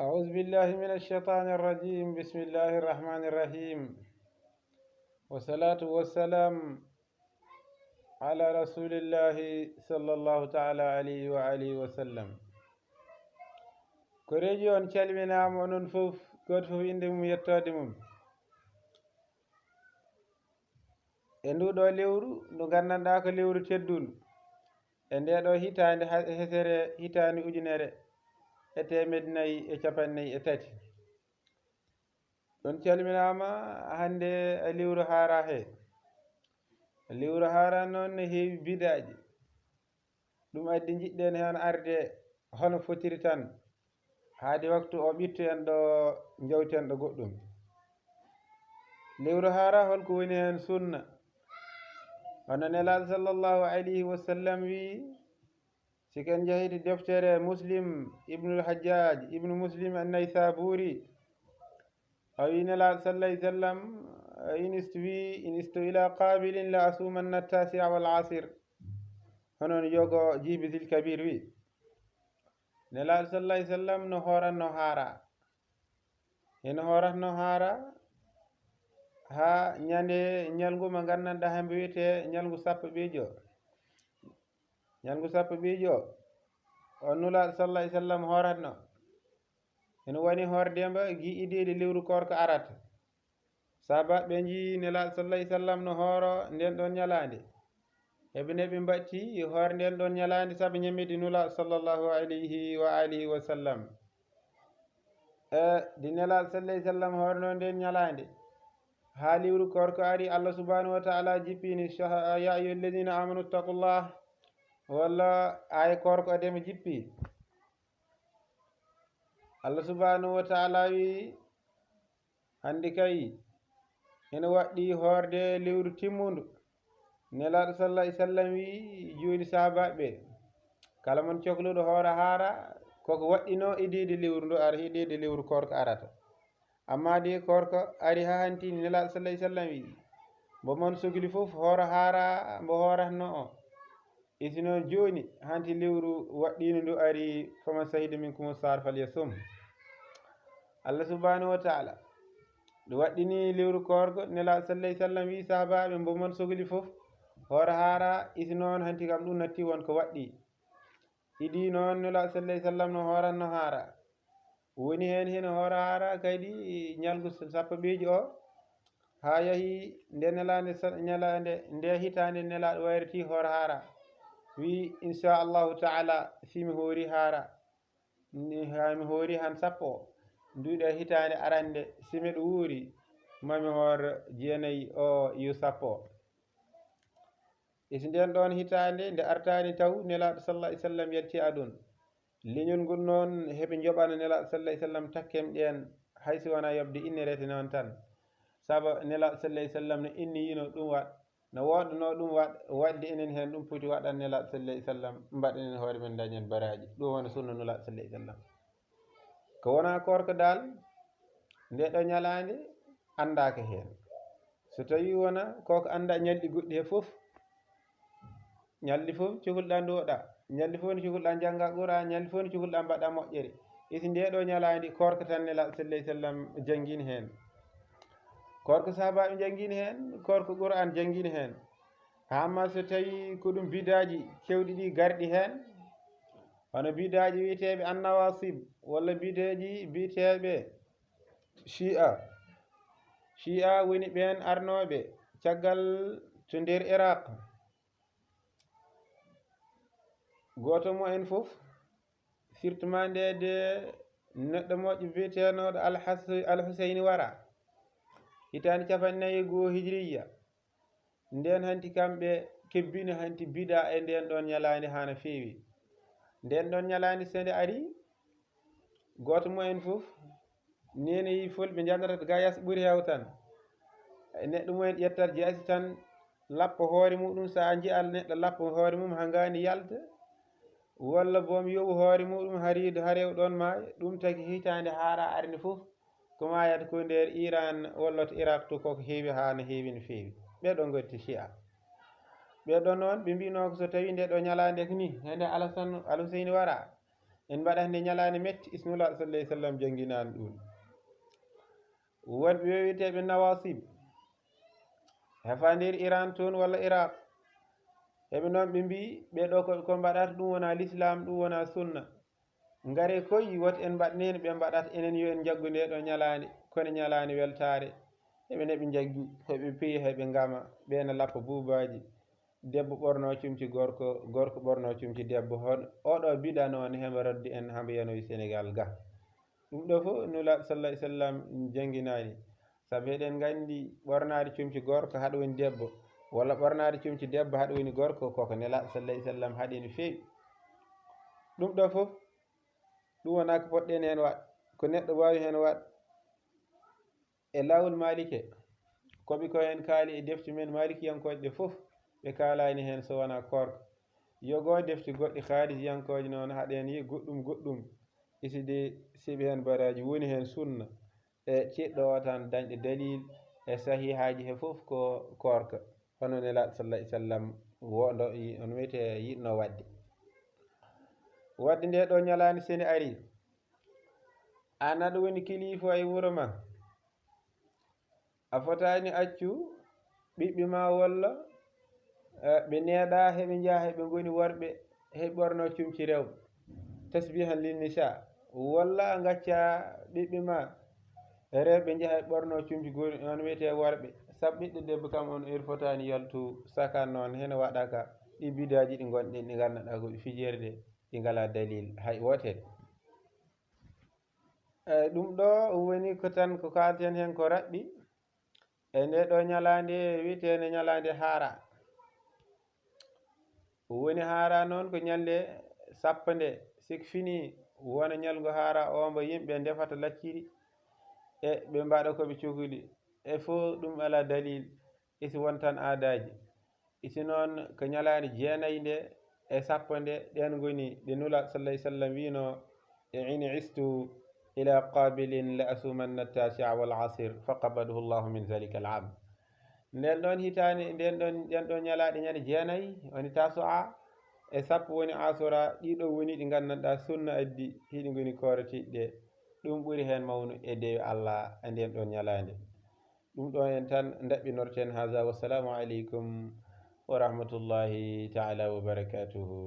أعوذ بالله من الشيطان الرجيم. بسم الله الرحمن الرحيم، والصلاة والسلام على رسول الله صلى الله تعالى عليه وآله وسلم. koreji on calminama onon fof, goto fof inde mum yettode mum, e nduɗo lewru ndu gandanɗa ko lewru teddundu, e ndeɗo hitande hesere hitande ujunere e temedde nayyi e capannayyi e tati. ɗon calminama hande e lewru hara he. lewru hara noon ne heewi bidaji, ɗum addi jiɗɗen hen arde hono fotiri tan haade waktu o ɓitto en ɗo jawten ɗo goɗɗum. lewru hara holko woni hen sunna, hono nelaɗo sallllahu alayhi wa sallam wi, siken jahidi deftere Muslim ibnul Hajjaj ibnu Muslim an-Naysaburi, o wi nelaɗo sallallahu alayhi wa sallam in istu ila qabilin la asumanna tasi'a wal asir, honon yogo jibi zil kabir wi. nelaɗo sallallahu alayhi wa sallam no horanno hara, eno horatno hara ha ñande ñalgu mo gandanɗa hembe wiyete ñalgu sappo ɓiijo. ñalgu sappo ɓiijo o nulaɗo sallallahu alayhi wa sallam horatno, ene woni hordema gi idede lewru korko arata. sahabaɓe ji nelaɗo sallallahu alayhi wa sallam no hooro nden ɗon ñalande, heɓene ɓe mbatti hoore nden ɗon ñalande saabu ñamedi nulaɗo sallllahu alayhi wa alihi wa sallam. di nelaɗo sallallahu alayhi wa sallam hoorno nden ñalande ha lewru korko ari, Allah subhanahu wa ta'ala jippini ya ayyuhal ladina amanu ittaqullah, walla aya korko adema jippi. Allah subhanahu wa ta'ala wi hande kay ene waɗɗi horde lewru timmudu. nelaɗo sallallahu alayhi wa sallam wi joni sahabaɓe, kala mon cohluɗo hoore hara koko waɗɗino idede lewru ndo ara idede lewru korko arata. amma de korko ari ha hantini nelaɗo sallallahu alayhi wa sallam wi mbo mon sogli foof hoore hara mbo horatno o, isino joni hanti lewru waɗɗino ndu ari, faman sahida minkum sar falyasum. Allah subhanahu wa ta'ala ɗo waɗɗini lewru korko, nelaɗo sallallahu alayhi wa sallam wi sahabaɓe mbo mon sogli foof hoore hara isi noon hanti kam ɗum natti won ko waɗɗi. idi noon nelaɗo sallallahu alayhi wa sallam no horanno hara, woni hen heno hoore hara kadi ñalgu sappo ɓiijo o, ha yahi nde ñalande nde hitande nelaɗo wayreti hoore hara, wi inchallahu taala simi hoori hara, mi hoori han sappo nduɗe hitande arande simiɗo wuuri mami hoor jeenayyi o yu sappo. isi nden ɗon hitande nde artani taw nelaɗo sallallahu alayhi wa sallam yalti adun, leñol ngol noon heɓe joɓano nelaɗo sallallahu alayhi wa sallam takkem ɗen haysi wona yobde innirete noon tan, saabu nelaɗo sallallahu alayhi wa sallam no inni yino ɗum waɗ, no woɗɗono ɗum wadde enen hen ɗum foti waɗan nelaɗo sallallahu alayhi wa sallam, mbaɗenen hoore men dañen baraji. ɗum woni sunna nelaɗo sallallahu alayhi wa sallam. ko wona korko dal nde ɗo ñalande andaka hen, so tawi wona koko anda ñalɗi goɗɗi he foof, ñalɗi foof cohluɗa ndoɗa, ñalɗi foof ne cohluɗa jangga Qur'an, ñalɗi foof ne cohluɗa mbaɗa moƴƴere. isi ndeɗo ñalandi korko tan nelaɗo sallallahu alayhi wa sallam jangguini hen, korko sahabaɓe jangguini hen, korko Qur'an jangguini hen. hamma so tawi ko ɗum bidaji kewɗi ɗi garɗi hen, hono bidaji wiyeteɓe annawasib, walla bidaji biyeteɓe shi'a woni ɓen arnoɓe caggal to nder Iraq. goto mo en foof surtout ma ndede neɗɗo moƴƴo biyetenoɗo al Huseyni wara hitande capannayyi goo hijriya, nden hanti kamɓe kebbino hanti bida e nden ɗon ñalande hano fewi. nden ɗon ñalande so nde ari, goto mo en foof nene yi fulɓe jannata ga yas ɓuuri hewtan, neɗɗo mumen ƴettat jeyasi tan lappa hoore muɗum. sa jiiya neɗɗo lappa hoore mum ha ngani yalta, walla boom yoɓu hoore muɗum ha rewɗon maayo, ɗum taki hitande hara arde foof ko mayata ko nder Iran walla to Iraq to koko heewi ha no heewi no fewi. ɓeɗo gotti shi'a, ɓeɗo noon ɓe mbino ko so tawi nde ɗo ñalande ko ni hende al Huseyni wara, en mbaɗat nde ñalande metti isnullah sallallahu alaihi wasallam janginani ɗum wonɓe wiyeteɓe nawasib hefa nder Iran toon walla Iraq eɓe noon ɓe mbi ɓeɗo ko mbaɗata ɗum wona l'islam ɗum wona sunna ngare koyi woto en mbaɗneni ɓe mbaɗata enen yo en jaggu nde ɗo ñalande kono ñalande weltare eɓe neɓe jaggi heɓe piyi heɓe gama ɓena lappa buubaji debbo ɓorno cumci gorko gorko ɓorno cumci debbo oɗo biɗa noon heɓe roddi en haɓe yanoyi Sénégal ga ɗum ɗo fof nula sallallahu alaihi wasallam janginani saabu eɗen gandi ɓornade cumci gorko haɗa woni debbo walla ɓornade cumci debbo haɗa woni gorko koko nelaɗo sallallahu alaihi wasallam haaɗi no fewi ɗum ɗo fof ɗum wona ko poɗɗen hen waɗ ko neɗɗo wawi hen waɗ e lawol malike koɓe ko hen kaali e defte men malikiyankoje ɗe fof ɓe kalani hen so wona korka yogo defte goɗɗi haalijiyankoje noon haɗen yi goɗɗum iside siɓi hen baraji woni hen sunna e ceɗɗo o tan dañɗo dalil e sahihaji he fof ko korka hono nelaɗo sallallahu alaihi wasallam woɗo on wiyete yiɗno wadde nde ɗo ñalande sene ari an aɗa woni kilifa e wuuro ma a fotani accu ɓiɓɓe ma walla ɓe neeɗa heɓe jaaha heɓe goni worɓe heɓe ɓorno cumci rewɓe tasbihan lin nisa walla gacca ɓiɓɓe ma rewɓe jaaha ɓorno cumci goni on wiyete worɓe saabu ɓiɗɗo debbo kam on iri fotani yaltu sakan noon hene waɗaka ɗi bidaji ɗi gonɗen ɗi ganduɗa ko fijerde ɗi ngala dalil hay wotere ɗum ɗo woni ko tan ko kalten hen ko raɓɓi e nde ɗo ñalande witende ñalande haara woni haara noon ko ñalde sappo nde sik fini wona ñalgo haara o mbo yimɓe defata lacciri e ɓe mbaɗa koɓe cohli e fo ɗum ala dalil isi won tan aadaji isi noon ko ñalade jeenayi nde e sappo nde ɗen goni ɗe nula sallallahu alaihi wasallam wino e ini istu ila qabilin la asumanna tasia wal asir faqabadahu llahu min zalika al am nden ɗon hitande ɗen ɗon ñalaɗe ñande jeenayi woni tasoa e sappo woni asura ɗiɗo woni ɗi gandanɗa sunna addi hiɗi goni koretiɗɗe ɗum ɓuuri hen mawnu e dewi Allah e nden ɗon ñalande ɗum ɗo en tan daɓɓinorten haza wassalamu aleykum wa rahmatullahi taala wa barakatuhu